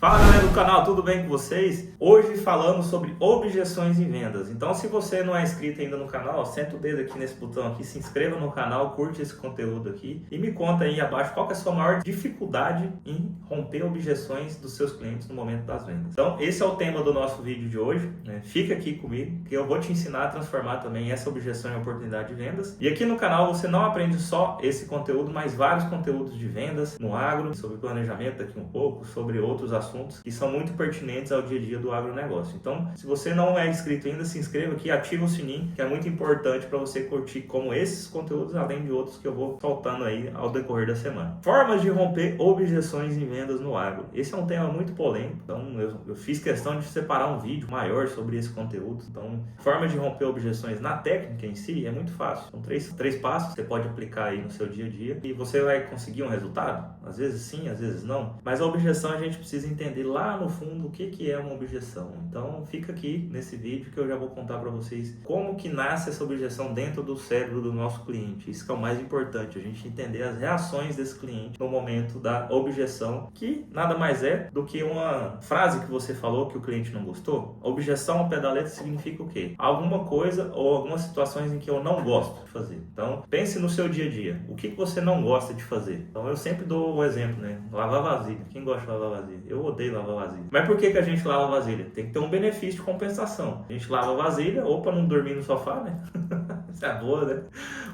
Fala galera do canal, tudo bem com vocês? Hoje falamos sobre objeções em vendas. Então se você não é inscrito ainda no canal, senta o dedo aqui nesse botão aqui, se inscreva no canal, curte esse conteúdo aqui e me conta aí abaixo qual que é a sua maior dificuldade em romper objeções dos seus clientes no momento das vendas. Então esse é o tema do nosso vídeo de hoje, né? Fica aqui comigo que eu vou te ensinar a transformar também essa objeção em oportunidade de vendas. E aqui no canal você não aprende só esse conteúdo, mas vários conteúdos de vendas no agro, sobre planejamento daqui um pouco, sobre outros assuntos que são muito pertinentes ao dia a dia do agronegócio. Então, se você não é inscrito ainda, se inscreva aqui, ativa o sininho, que é muito importante para você curtir como esses conteúdos, além de outros que eu vou soltando aí ao decorrer da semana. Formas de romper objeções em vendas no agro. Esse é um tema muito polêmico, então eu fiz questão de separar um vídeo maior sobre esse conteúdo. Então, formas de romper objeções na técnica em si é muito fácil. São três passos que você pode aplicar aí no seu dia a dia e você vai conseguir um resultado. Às vezes sim, às vezes não. Mas a objeção a gente precisa entender lá no fundo o que é uma objeção. Então fica aqui nesse vídeo que eu já vou contar para vocês como que nasce essa objeção dentro do cérebro do nosso cliente. Isso que é o mais importante, a gente entender as reações desse cliente no momento da objeção, que nada mais é do que uma frase que você falou que o cliente não gostou. Objeção ao pé da letra significa o quê? Alguma coisa ou algumas situações em que eu não gosto de fazer. Então pense no seu dia a dia, o que você não gosta de fazer. Então eu sempre dou um exemplo, né? Lavar vasilha. Quem gosta de lavar vasilha? Eu odeio lavar vasilha. Mas por que a gente lava vasilha? Tem que ter um benefício de compensação. A gente lava vasilha ou para não dormir no sofá, né? Isso é boa, né?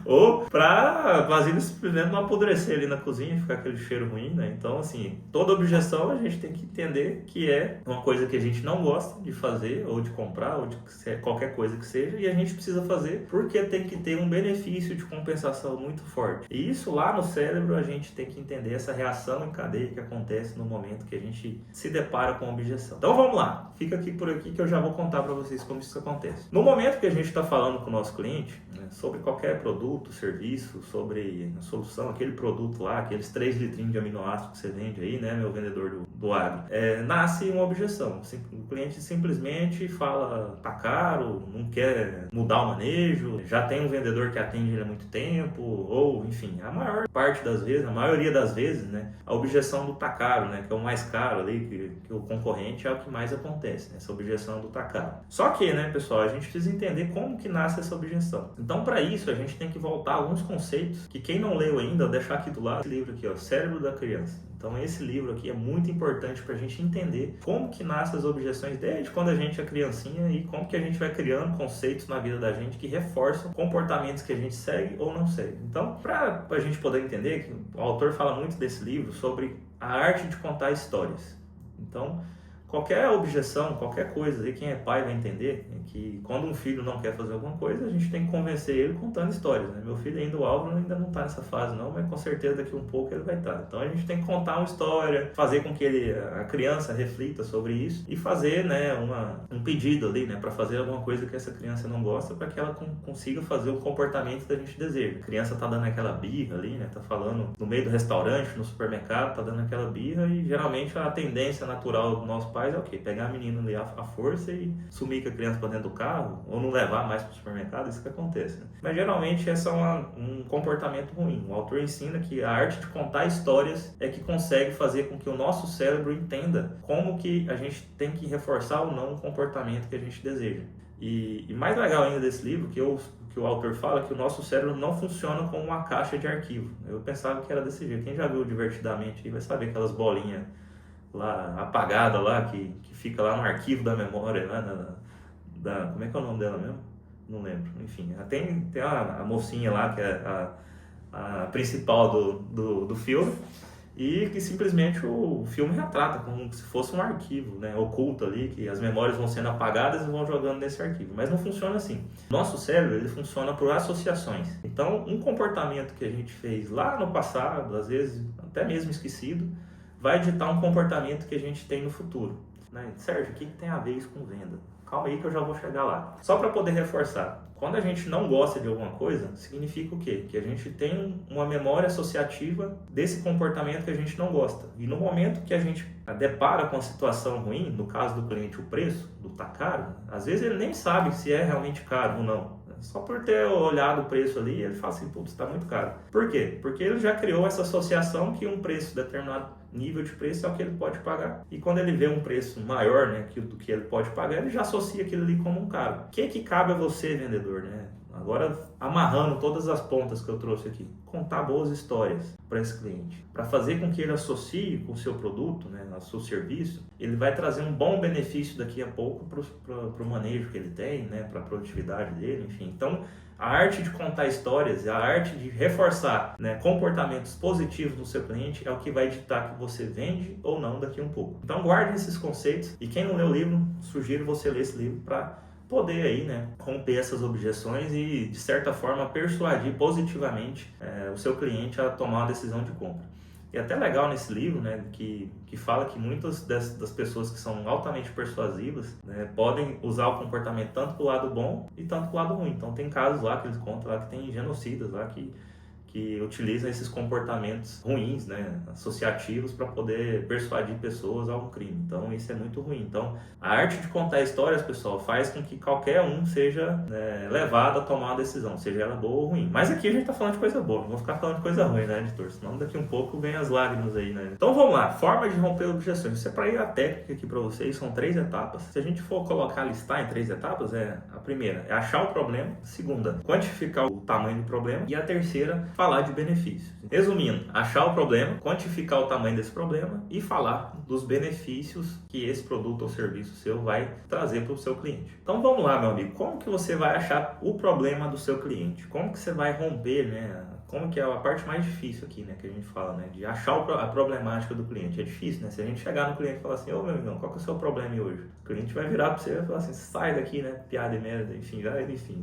Ou para vasilha simplesmente não apodrecer ali na cozinha, ficar aquele cheiro ruim, né? Então, assim, toda objeção a gente tem que entender que é uma coisa que a gente não gosta de fazer, ou de comprar, ou de qualquer coisa que seja, e a gente precisa fazer porque tem que ter um benefício de compensação muito forte. E isso lá no cérebro a gente tem que entender essa reação em cadeia que acontece no momento que a gente se depara com a objeção. Então vamos lá, fica aqui por aqui que eu já vou contar para vocês como isso acontece. No momento que a gente está falando com o nosso cliente, né, sobre qualquer produto, serviço, sobre a solução, aquele produto lá, aqueles 3 litrinhos de aminoácidos que você vende aí, né, meu vendedor do agro, nasce uma objeção. O cliente simplesmente fala, tá caro, não quer mudar o manejo, já tem um vendedor que atende ele há muito tempo, ou enfim, a maior parte das vezes, a maioria das vezes, né, a objeção do tá caro, né, que é o mais caro ali, que o concorrente é o que mais acontece, né, essa objeção do tá caro. Só que, né, pessoal, a gente precisa entender como que nasce essa objeção. Então, para isso, a gente tem que voltar a alguns conceitos que quem não leu ainda, eu vou deixar aqui do lado esse livro aqui, ó, Cérebro da Criança. Então esse livro aqui é muito importante para a gente entender como que nascem as objeções desde quando a gente é criancinha e como que a gente vai criando conceitos na vida da gente que reforçam comportamentos que a gente segue ou não segue. Então, para a gente poder entender, que o autor fala muito desse livro sobre a arte de contar histórias. Então, qualquer objeção, qualquer coisa, aí quem é pai vai entender que quando um filho não quer fazer alguma coisa, a gente tem que convencer ele contando histórias, né? Meu filho ainda, o Álvaro, ainda não está nessa fase não, mas com certeza daqui a um pouco ele vai estar. Então a gente tem que contar uma história, fazer com que a criança reflita sobre isso e fazer, né, um pedido ali, né, para fazer alguma coisa que essa criança não gosta, para que ela consiga fazer o comportamento que a gente deseja. A criança está dando aquela birra ali, né, tá falando no meio do restaurante, no supermercado, tá dando aquela birra e geralmente a tendência natural do nosso pais é o quê? Pegar a menina ali à força e sumir com a criança para dentro do carro ou não levar mais para o supermercado, isso que acontece, né? Mas geralmente esse é um comportamento ruim. O autor ensina que a arte de contar histórias é que consegue fazer com que o nosso cérebro entenda como que a gente tem que reforçar ou não o comportamento que a gente deseja. E mais legal ainda desse livro, que o autor fala que o nosso cérebro não funciona como uma caixa de arquivo. Eu pensava que era desse jeito. Quem já viu Divertidamente vai saber aquelas bolinhas lá apagada lá, que fica lá no arquivo da memória, lá como é que é o nome dela mesmo? Não lembro, enfim, tem a mocinha lá que é a principal do filme e que simplesmente o filme retrata como se fosse um arquivo, né, oculto ali, que as memórias vão sendo apagadas e vão jogando nesse arquivo, mas não funciona assim. Nosso cérebro, ele funciona por associações. Então, um comportamento que a gente fez lá no passado, às vezes até mesmo esquecido, vai ditar um comportamento que a gente tem no futuro, né? Sérgio, o que tem a ver isso com venda? Calma aí que eu já vou chegar lá. Só para poder reforçar, quando a gente não gosta de alguma coisa, significa o quê? Que a gente tem uma memória associativa desse comportamento que a gente não gosta. E no momento que a gente depara com a situação ruim, no caso do cliente, o preço do tá caro, às vezes ele nem sabe se é realmente caro ou não. Só por ter olhado o preço ali, ele fala assim, putz, está muito caro. Por quê? Porque ele já criou essa associação que um preço determinado nível de preço é o que ele pode pagar. E quando ele vê um preço maior, né, do que ele pode pagar, ele já associa aquilo ali como um caro. O que cabe a você, vendedor, né? Agora, amarrando todas as pontas que eu trouxe aqui, contar boas histórias para esse cliente, para fazer com que ele associe com o seu produto, né, ao seu serviço, ele vai trazer um bom benefício daqui a pouco para o manejo que ele tem, né, para a produtividade dele, enfim. Então, a arte de contar histórias, a arte de reforçar, né, comportamentos positivos no seu cliente é o que vai ditar que você vende ou não daqui a um pouco. Então, guarde esses conceitos e quem não leu o livro, sugiro você ler esse livro para poder aí, né, romper essas objeções e, de certa forma, persuadir positivamente o seu cliente a tomar uma decisão de compra. E até legal nesse livro, né, que fala que muitas das pessoas que são altamente persuasivas, né, podem usar o comportamento tanto para o lado bom e tanto para o lado ruim. Então tem casos lá que eles contam lá que tem genocidas lá que utilizam esses comportamentos ruins, né, associativos, para poder persuadir pessoas a um crime. Então isso é muito ruim. Então a arte de contar histórias, pessoal, faz com que qualquer um seja, né, levado a tomar uma decisão, seja ela boa ou ruim. Mas aqui a gente está falando de coisa boa, não vou ficar falando de coisa ruim, né, editor? Senão daqui um pouco vem as lágrimas aí, né? Então vamos lá, forma de romper objeções. Isso é para ir a técnica aqui para vocês, são 3 etapas. Se a gente for colocar, listar em 3 etapas, a primeira é achar o problema, a segunda, quantificar o tamanho do problema e a terceira, falar de benefícios. Resumindo, achar o problema, quantificar o tamanho desse problema e falar dos benefícios que esse produto ou serviço seu vai trazer para o seu cliente. Então vamos lá, meu amigo, como que você vai achar o problema do seu cliente? Como que você vai romper, né? Como que é a parte mais difícil aqui, né, que a gente fala, né, de achar a problemática do cliente. É difícil, né? Se a gente chegar no cliente e falar assim, ô meu amigão, qual que é o seu problema hoje? O cliente vai virar para você e vai falar assim, sai daqui, né, piada e merda, enfim.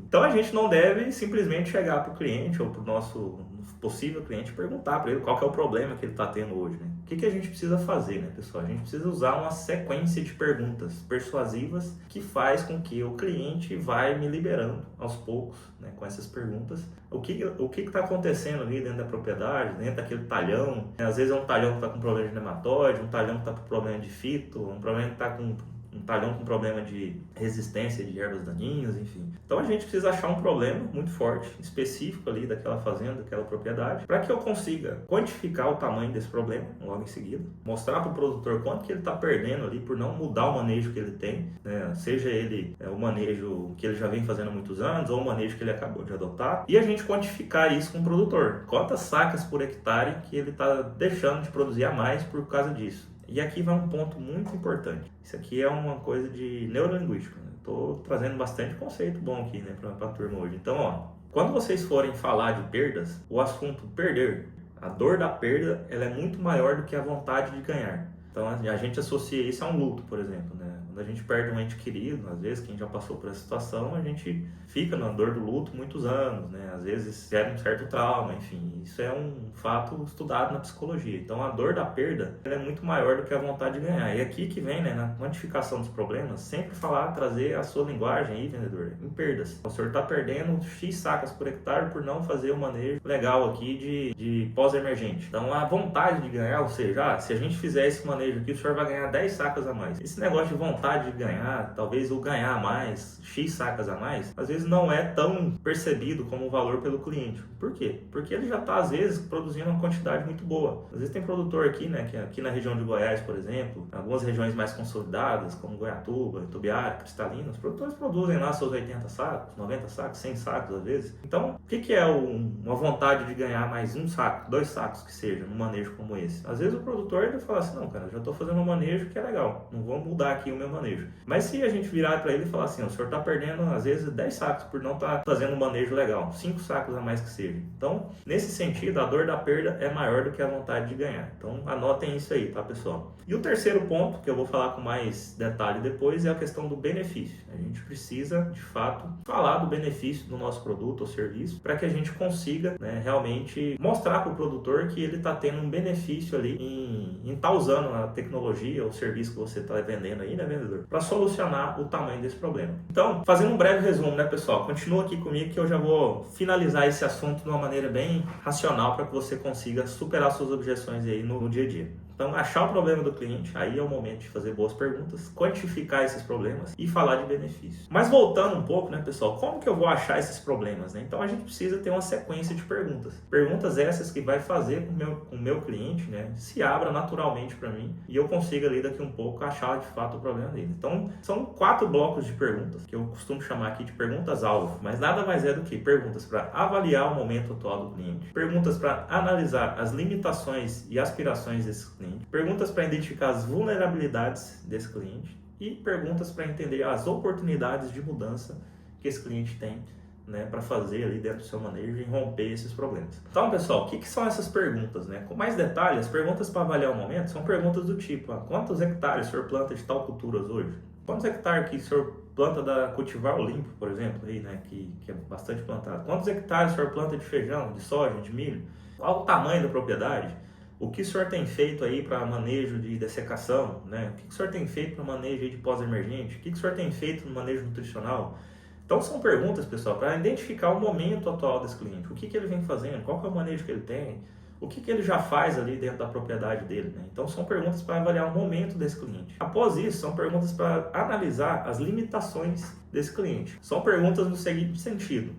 Então a gente não deve simplesmente chegar para o cliente ou para o nosso possível cliente e perguntar para ele qual que é o problema que ele está tendo hoje, né? O que a gente precisa fazer, né, pessoal? A gente precisa usar uma sequência de perguntas persuasivas que faz com que o cliente vai me liberando aos poucos, né, com essas perguntas. O que está acontecendo ali dentro da propriedade, dentro daquele talhão? Às vezes é um talhão que está com problema de nematóide, um talhão que está com problema de fito, um problema que está com um talhão com problema de resistência de ervas daninhas, enfim. Então a gente precisa achar um problema muito forte, específico ali daquela fazenda, daquela propriedade, para que eu consiga quantificar o tamanho desse problema logo em seguida, mostrar para o produtor quanto que ele está perdendo ali por não mudar o manejo que ele tem, né? Seja ele o manejo que ele já vem fazendo há muitos anos ou o manejo que ele acabou de adotar, e a gente quantificar isso com o produtor. Quantas sacas por hectare que ele está deixando de produzir a mais por causa disso. E aqui vai um ponto muito importante. Isso aqui é uma coisa de neurolinguística. Estou trazendo bastante conceito bom aqui, né, para a turma hoje. Então, ó, quando vocês forem falar de perdas, o assunto perder, a dor da perda, ela é muito maior do que a vontade de ganhar. Então, a gente associa isso a um luto, por exemplo, né? Quando a gente perde um ente querido, às vezes, quem já passou por essa situação, a gente fica na dor do luto muitos anos, né? Às vezes, gera um certo trauma, enfim. Isso é um fato estudado na psicologia. Então, a dor da perda, ela é muito maior do que a vontade de ganhar. E aqui que vem, né, na quantificação dos problemas, sempre trazer a sua linguagem aí, vendedor, em perdas. O senhor está perdendo X sacas por hectare por não fazer o manejo legal aqui de pós-emergente. Então, a vontade de ganhar, ou seja, se a gente fizer esse manejo aqui, o senhor vai ganhar 10 sacas a mais. Esse negócio de vontade de ganhar, talvez o ganhar mais, X sacas a mais, às vezes não é tão percebido como valor pelo cliente. Por quê? Porque ele já está, às vezes, produzindo uma quantidade muito boa. Às vezes tem produtor aqui, né, que aqui na região de Goiás, por exemplo, algumas regiões mais consolidadas, como Goiatuba, Itubiara, Cristalina, os produtores produzem lá seus 80 sacos, 90 sacos, 100 sacos às vezes. Então, o que é uma vontade de ganhar mais um saco, 2 sacos que seja, num manejo como esse? Às vezes o produtor ele fala assim, não, cara, eu já estou fazendo um manejo que é legal, não vou mudar aqui o meu manejo. Mas se a gente virar para ele e falar assim, o senhor está perdendo às vezes 10 sacos por não estar fazendo um manejo legal, 5 sacos a mais que seja. Então, nesse sentido, a dor da perda é maior do que a vontade de ganhar. Então, anotem isso aí, tá, pessoal? E o terceiro ponto, que eu vou falar com mais detalhe depois, é a questão do benefício. A gente precisa, de fato, falar do benefício do nosso produto ou serviço para que a gente consiga, né, realmente mostrar para o produtor que ele está tendo um benefício ali em estar usando a tecnologia ou serviço que você está vendendo aí, né, vendedor, para solucionar o tamanho desse problema. Então, fazendo um breve resumo, né, pessoal? Continua aqui comigo que eu já vou finalizar esse assunto de uma maneira bem racional para que você consiga superar suas objeções aí no dia a dia. Então, achar o problema do cliente, aí é o momento de fazer boas perguntas, quantificar esses problemas e falar de benefícios. Mas voltando um pouco, né, pessoal, como que eu vou achar esses problemas, né? Então, a gente precisa ter uma sequência de perguntas. Perguntas essas que vai fazer com o meu cliente, né, se abra naturalmente para mim e eu consiga ali daqui um pouco achar de fato o problema dele. Então, são 4 blocos de perguntas, que eu costumo chamar aqui de perguntas-alvo, mas nada mais é do que perguntas para avaliar o momento atual do cliente, perguntas para analisar as limitações e aspirações desse cliente, perguntas para identificar as vulnerabilidades desse cliente e perguntas para entender as oportunidades de mudança que esse cliente tem, né, para fazer ali dentro do seu manejo e romper esses problemas. Então, pessoal, o que são essas perguntas, né? Com mais detalhes, as perguntas para avaliar o momento são perguntas do tipo: quantos hectares o senhor planta de tal culturas hoje? Quantos hectares que o senhor planta da cultivar o limpo, por exemplo, aí, né, que é bastante plantado? Quantos hectares o senhor planta de feijão, de soja, de milho? Qual o tamanho da propriedade? O que o senhor tem feito aí para manejo de dessecação, né? O que o senhor tem feito para manejo de pós-emergente? O que o senhor tem feito no manejo nutricional? Então são perguntas, pessoal, para identificar o momento atual desse cliente. O que ele vem fazendo, qual que é o manejo que ele tem, o que ele já faz ali dentro da propriedade dele, né? Então são perguntas para avaliar o momento desse cliente. Após isso, são perguntas para analisar as limitações desse cliente. São perguntas no seguinte sentido: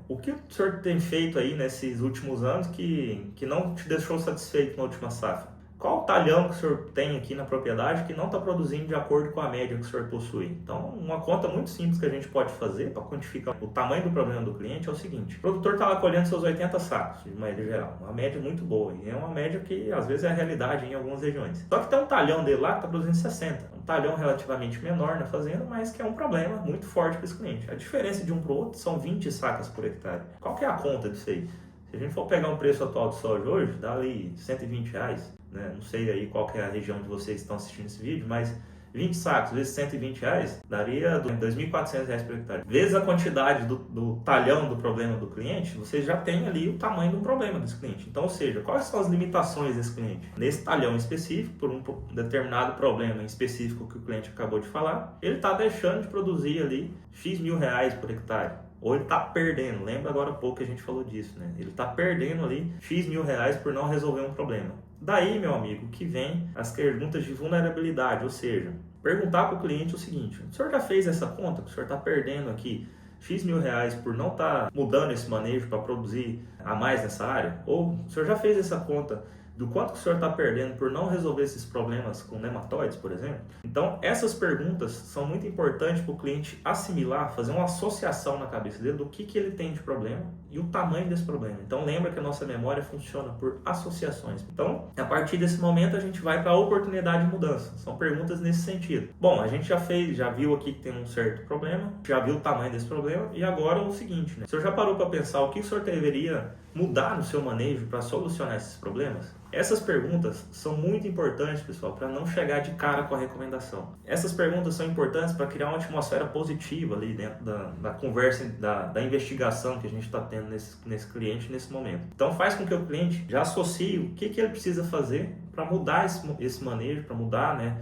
o que o senhor tem feito aí nesses últimos anos que não te deixou satisfeito na última safra? Qual o talhão que o senhor tem aqui na propriedade que não está produzindo de acordo com a média que o senhor possui? Então, uma conta muito simples que a gente pode fazer para quantificar o tamanho do problema do cliente é o seguinte: o produtor está lá colhendo seus 80 sacos, de maneira geral, uma média muito boa, e é uma média que às vezes é a realidade em algumas regiões. Só que tem um talhão dele lá que está produzindo 60, um talhão relativamente menor na fazenda, mas que é um problema muito forte para esse cliente. A diferença de um para o outro são 20 sacas por hectare. Qual que é a conta disso aí? Se a gente for pegar um preço atual de soja hoje, dá ali R$120, né? Não sei aí qual que é a região de vocês que estão assistindo esse vídeo, mas 20 sacos vezes R$120 daria R$2.400 por hectare. Vezes a quantidade do talhão do problema do cliente, você já tem ali o tamanho do problema desse cliente. Então, ou seja, quais são as limitações desse cliente? Nesse talhão específico, por um determinado problema em específico que o cliente acabou de falar, ele está deixando de produzir ali X mil reais por hectare. Ou ele está perdendo, lembra agora há pouco que a gente falou disso, né? Ele está perdendo ali X mil reais por não resolver um problema. Daí, meu amigo, que vem as perguntas de vulnerabilidade, ou seja, perguntar para o cliente o seguinte: o senhor já fez essa conta que o senhor está perdendo aqui X mil reais por não estar mudando esse manejo para produzir a mais nessa área? Ou o senhor já fez essa conta do quanto que o senhor está perdendo por não resolver esses problemas com nematóides, por exemplo? Então, essas perguntas são muito importantes para o cliente assimilar, fazer uma associação na cabeça dele do que ele tem de problema e o tamanho desse problema. Então, lembra que a nossa memória funciona por associações. Então, a partir desse momento, a gente vai para a oportunidade de mudança. São perguntas nesse sentido. Bom, a gente já viu aqui que tem um certo problema, já viu o tamanho desse problema, e agora o seguinte, né? O senhor já parou para pensar o que o senhor deveria mudar no seu manejo para solucionar esses problemas? Essas perguntas são muito importantes, pessoal, para não chegar de cara com a recomendação. Essas perguntas são importantes para criar uma atmosfera positiva ali dentro da conversa, da investigação que a gente está tendo nesse cliente nesse momento. Então faz com que o cliente já associe o que ele precisa fazer para mudar esse manejo, para mudar, né,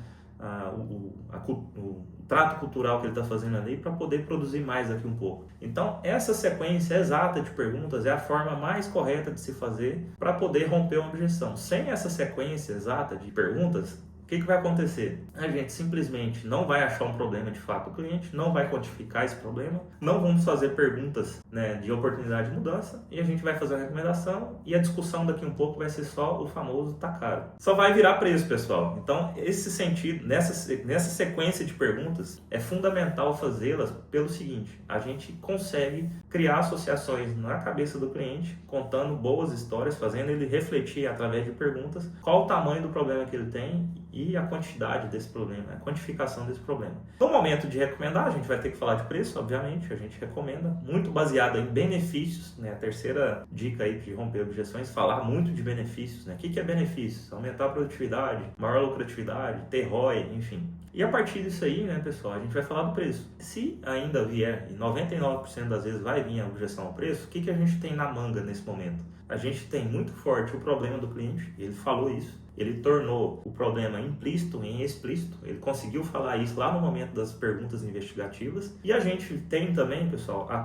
o trato cultural que ele está fazendo ali para poder produzir mais daqui um pouco. Então, essa sequência exata de perguntas é a forma mais correta de se fazer para poder romper uma objeção. Sem essa sequência exata de perguntas, o que vai acontecer? A gente simplesmente não vai achar um problema de fato do cliente, não vai quantificar esse problema, não vamos fazer perguntas, né, de oportunidade de mudança, e a gente vai fazer a recomendação e a discussão daqui um pouco vai ser só o famoso tá caro. Só vai virar preço, pessoal. Então, esse sentido, nessa sequência de perguntas, é fundamental fazê-las pelo seguinte: a gente consegue criar associações na cabeça do cliente, contando boas histórias, fazendo ele refletir através de perguntas qual o tamanho do problema que ele tem e a quantidade desse problema, a quantificação desse problema. No momento de recomendar, a gente vai ter que falar de preço, obviamente, a gente recomenda, muito baseado em benefícios, né? A terceira dica aí de romper objeções, falar muito de benefícios, né? O que é benefícios? Aumentar a produtividade, maior lucratividade, ter ROI, enfim. E a partir disso aí, né, pessoal, a gente vai falar do preço. Se ainda vier, e 99% das vezes vai vir a objeção ao preço, o que a gente tem na manga nesse momento? A gente tem muito forte o problema do cliente, ele falou isso, ele tornou o problema implícito em explícito, ele conseguiu falar isso lá no momento das perguntas investigativas, e a gente tem também, pessoal, a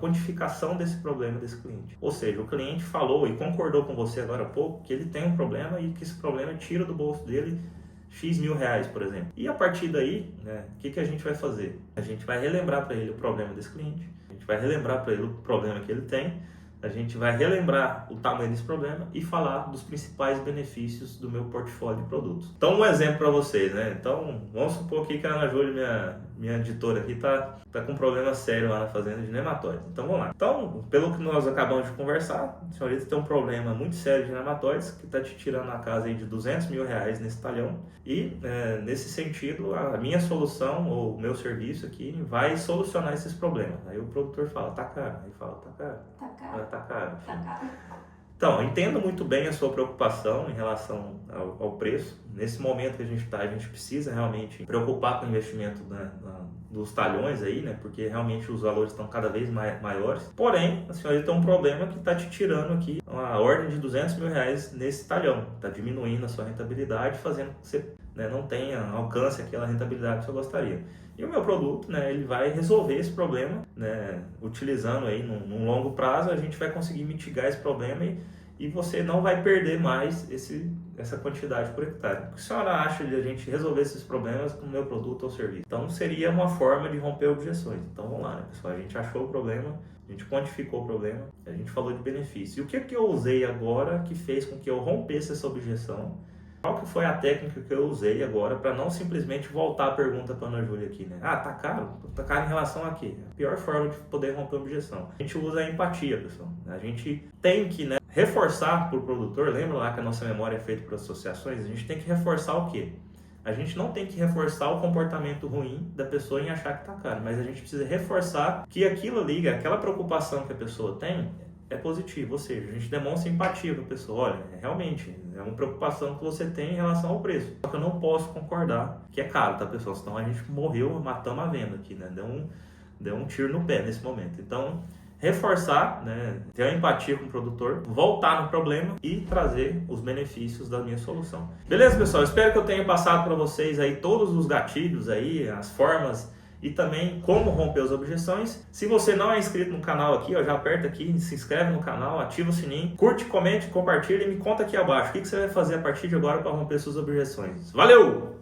quantificação desse problema desse cliente. Ou seja, o cliente falou e concordou com você agora há pouco que ele tem um problema e que esse problema tira do bolso dele X mil reais, por exemplo. E a partir daí, né, o que a gente vai fazer? A gente vai relembrar para ele o problema desse cliente, a gente vai relembrar para ele o problema que ele tem, a gente vai relembrar o tamanho desse problema e falar dos principais benefícios do meu portfólio de produtos. Então, um exemplo para vocês, né? Então, vamos supor aqui que a Ana Júlia, minha editora aqui, tá com um problema sério lá na fazenda de nematóides. Então, vamos lá. Então, pelo que nós acabamos de conversar, a senhorita tem um problema muito sério de nematóides que está te tirando a casa aí de 200 mil reais nesse talhão. E, nesse sentido, a minha solução ou o meu serviço aqui vai solucionar esses problemas. Aí o produtor fala, tá caro. Aí fala, tá caro. Tá caro. Tá caro. Tá caro. Então, entendo muito bem a sua preocupação em relação ao preço. Nesse momento que a gente está, a gente precisa realmente preocupar com o investimento dos talhões aí, né? Porque realmente os valores estão cada vez maiores. Porém, a senhora tem um problema que está te tirando aqui uma ordem de 200 mil reais nesse talhão. Está diminuindo a sua rentabilidade, fazendo com que você, né, não tenha, alcance aquela rentabilidade que você gostaria. E o meu produto, né, ele vai resolver esse problema, né, utilizando aí num longo prazo, a gente vai conseguir mitigar esse problema e você não vai perder mais essa quantidade por hectare. O que a senhora acha de a gente resolver esses problemas com o meu produto ou serviço? Então seria uma forma de romper objeções. Então vamos lá, né, pessoal? A gente achou o problema, a gente quantificou o problema, a gente falou de benefício. E o que eu usei agora que fez com que eu rompesse essa objeção? Qual que foi a técnica que eu usei agora para não simplesmente voltar a pergunta para a Ana Júlia aqui, né? Ah, tá caro? Tá caro em relação a quê? A pior forma de poder romper a objeção. A gente usa a empatia, pessoal. A gente tem que, né, reforçar para o produtor, lembra lá que a nossa memória é feita por associações? A gente tem que reforçar o quê? A gente não tem que reforçar o comportamento ruim da pessoa em achar que tá caro, mas a gente precisa reforçar que aquilo ali, aquela preocupação que a pessoa tem, é positivo, ou seja, a gente demonstra empatia para a pessoa. Olha, realmente, é uma preocupação que você tem em relação ao preço. Só que eu não posso concordar que é caro, tá, pessoal? Senão a gente morreu, matamos a venda aqui, né? Deu um tiro no pé nesse momento. Então, reforçar, né? Ter a empatia com o produtor, voltar no problema e trazer os benefícios da minha solução. Beleza, pessoal? Espero que eu tenha passado para vocês aí todos os gatilhos aí, as formas e também como romper as objeções. Se você não é inscrito no canal aqui, ó, já aperta aqui, se inscreve no canal, ativa o sininho, curte, comente, compartilha e me conta aqui abaixo o que você vai fazer a partir de agora para romper suas objeções. Valeu!